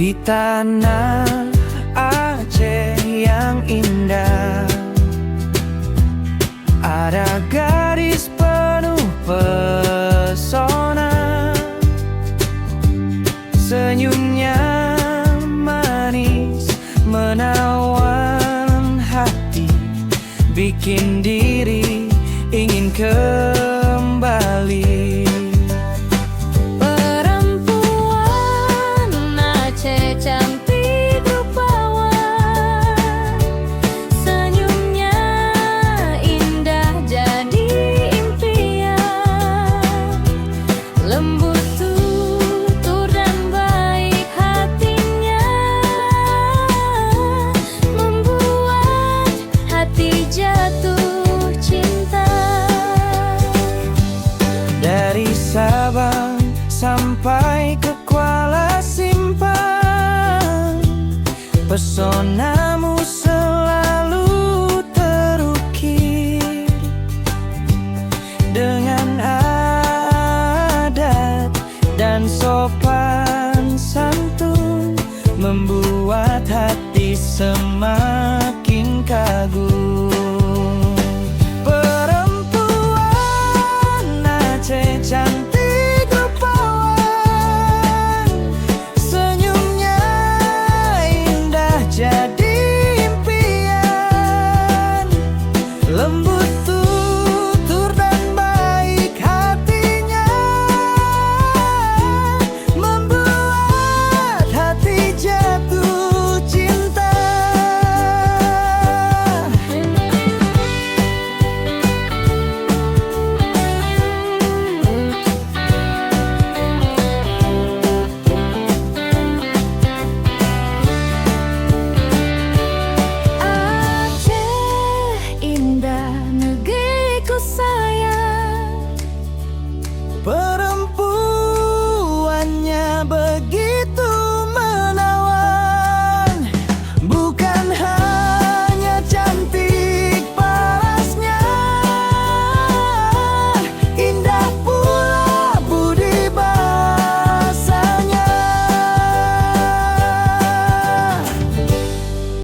Di tanah Aceh yang indah, ada gadis penuh pesona. Senyumnya manis menawan hati, bikin diri ingin kembali. Cantik rupawan, senyumnya indah jadi impian. Lembut tutur dan baik hatinya, membuat hati jatuh cinta. Dari Sabang sampai ke Kuala Simpang, pesonamu selalu terukir. Dengan adat dan sopan santun, membuat hati semakin kagum.